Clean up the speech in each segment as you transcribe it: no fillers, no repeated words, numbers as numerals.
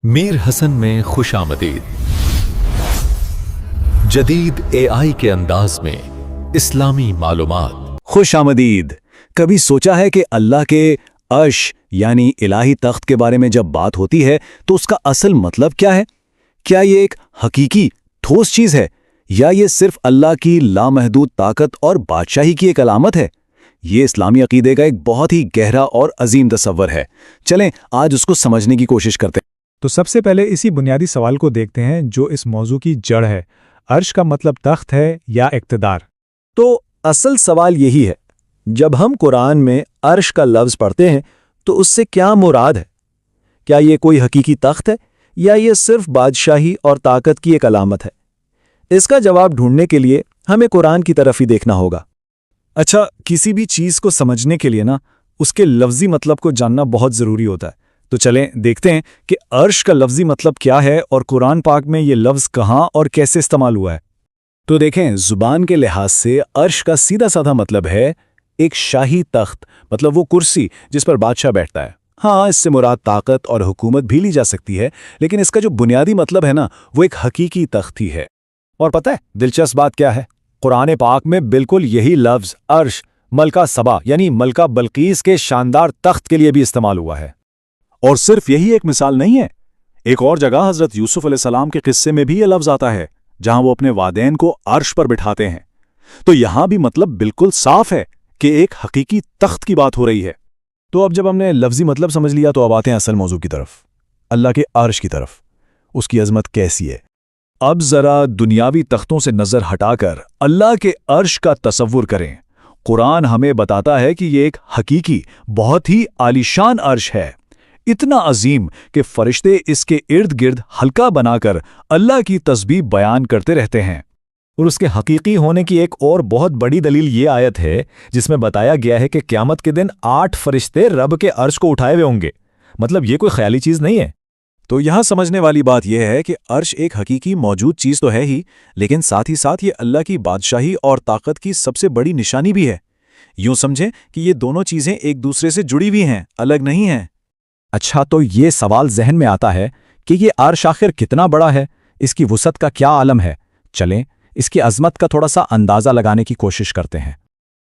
मीर हसन में खुश आमदीद। जदीद एआई के अंदाज में इस्लामी मालूमात। खुश आमदीद। कभी सोचा है कि अल्लाह के अर्श यानी इलाही तख्त के बारे में जब बात होती है तो उसका असल मतलब क्या है? क्या ये एक हकीकी ठोस चीज़ है या ये सिर्फ अल्लाह की लामहदूद ताकत और बादशाही की एक अलामत है? ये इस्लामी अकीदे का एक बहुत ही गहरा और अजीम तसव्वुर है। चलें आज उसको समझने की कोशिश करते हैं। तो सबसे पहले इसी बुनियादी सवाल को देखते हैं जो इस मौजू की जड़ है। अर्श का मतलब तख्त है या इक़्तिदार? तो असल सवाल यही है, जब हम कुरान में अर्श का लफ्ज़ पढ़ते हैं तो उससे क्या मुराद है? क्या ये कोई हकीकी तख्त है या ये सिर्फ बादशाही और ताकत की एक अलामत है? इसका जवाब ढूंढने के लिए हमें कुरान की तरफ ही देखना होगा। अच्छा, किसी भी चीज़ को समझने के लिए उसके लफ्ज़ी मतलब को जानना बहुत ज़रूरी होता है। तो चलें देखते हैं कि अर्श का लफ्ज़ी मतलब क्या है और कुरान पाक में ये लफ्ज़ कहाँ और कैसे इस्तेमाल हुआ है। तो देखें, ज़ुबान के लिहाज से अर्श का सीधा साधा मतलब है एक शाही तख्त, मतलब वो कुर्सी जिस पर बादशाह बैठता है। हाँ, इससे मुराद ताकत और हुकूमत भी ली जा सकती है, लेकिन इसका जो बुनियादी मतलब है वो एक हकीकी तख्त ही है। और पता है दिलचस्प बात क्या है? कुरान पाक में बिल्कुल यही लफ्ज़ अर्श मलका सबा यानी मलका बल्कीस के शानदार तख्त के लिए भी इस्तेमाल हुआ है। और सिर्फ यही एक मिसाल नहीं है, एक और जगह हज़रत यूसुफ अलैहिस्सलाम के किस्से में भी यह लफ्ज़ आता है जहां वो अपने वादेन को अर्श पर बिठाते हैं। तो यहां भी मतलब बिल्कुल साफ है कि एक हकीकी तख्त की बात हो रही है। तो अब जब हमने लफ्ज़ी मतलब समझ लिया तो अब आते हैं असल मौजू की तरफ, अल्लाह के अर्श की तरफ। उसकी अजमत कैसी है? अब ज़रा दुनियावी तख्तों से नज़र हटाकर अल्लाह के अर्श का तसव्वुर करें। कुरान हमें बताता है कि ये एक हकीकी बहुत ही आलीशान अर्श है, इतना अजीम कि फरिश्ते इसके इर्द गिर्द हल्का बनाकर अल्लाह की तस्बीह बयान करते रहते हैं। और उसके हकीकी होने की एक और बहुत बड़ी दलील ये आयत है जिसमें बताया गया है कि क़यामत के दिन 8 फरिश्ते रब के अर्श को उठाए हुए होंगे। मतलब ये कोई ख्याली चीज़ नहीं है। तो यहाँ समझने वाली बात यह है कि अर्श एक हकीकी मौजूद चीज़ तो है ही, लेकिन साथ ही साथ ये अल्लाह की बादशाही और ताकत की सबसे बड़ी निशानी भी है। यूँ समझें कि ये दोनों चीज़ें एक दूसरे से जुड़ी हुई हैं, अलग नहीं हैं। अच्छा, तो ये सवाल जहन में आता है कि ये अर्श आखिर कितना बड़ा है, इसकी वुसअत का क्या आलम है। चलें इसकी अज़मत का थोड़ा सा अंदाज़ा लगाने की कोशिश करते हैं।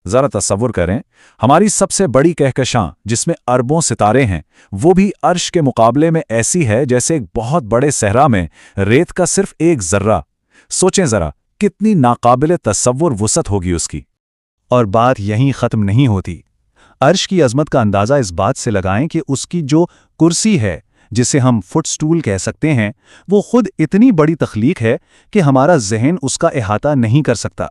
ज़रा तसव्वुर करें, हमारी सबसे बड़ी कहकशां जिसमें अरबों सितारे हैं वो भी अर्श के मुकाबले में ऐसी है जैसे एक बहुत बड़े सहरा में रेत का सिर्फ एक ज़र्रा। सोचें ज़रा कितनी नाकाबिले तसव्वुर वुसअत होगी उसकी। और बात यहीं ख़त्म नहीं होती। अर्श की अज़मत का अंदाज़ा इस बात से लगाएं कि उसकी जो कुर्सी है, जिसे हम फुटस्टूल कह सकते हैं, वो खुद इतनी बड़ी तख्लीक है कि हमारा जहन उसका इहाता नहीं कर सकता।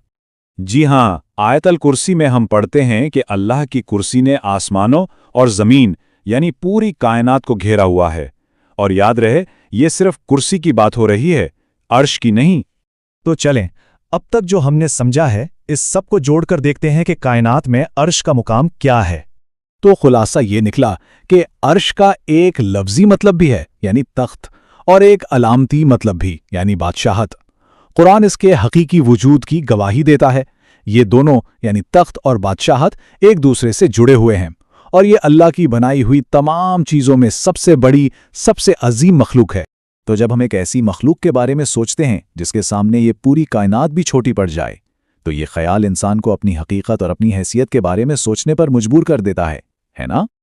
जी हाँ, आयतल कुर्सी में हम पढ़ते हैं कि अल्लाह की कुर्सी ने आसमानों और ज़मीन यानी पूरी कायनात को घेरा हुआ है। और याद रहे, ये सिर्फ कुर्सी की बात हो रही है, अर्श की नहीं। तो चलें अब तक जो हमने समझा है इस सब को जोड़कर देखते हैं कि कायनात में अर्श का मुकाम क्या है। तो खुलासा ये निकला कि अर्श का एक लफ्ज़ी मतलब भी है यानी तख्त, और एक अलामती मतलब भी यानी बादशाहत। कुरान इसके हकीकी वजूद की गवाही देता है। ये दोनों यानी तख्त और बादशाहत एक दूसरे से जुड़े हुए हैं और ये अल्लाह की बनाई हुई तमाम चीज़ों में सबसे बड़ी, सबसे अजीम मखलूक है। तो जब हम एक ऐसी मखलूक के बारे में सोचते हैं जिसके सामने ये पूरी कायनात भी छोटी पड़ जाए, तो ये ख्याल इंसान को अपनी हकीकत और अपनी हैसियत के बारे में सोचने पर मजबूर कर देता है ना?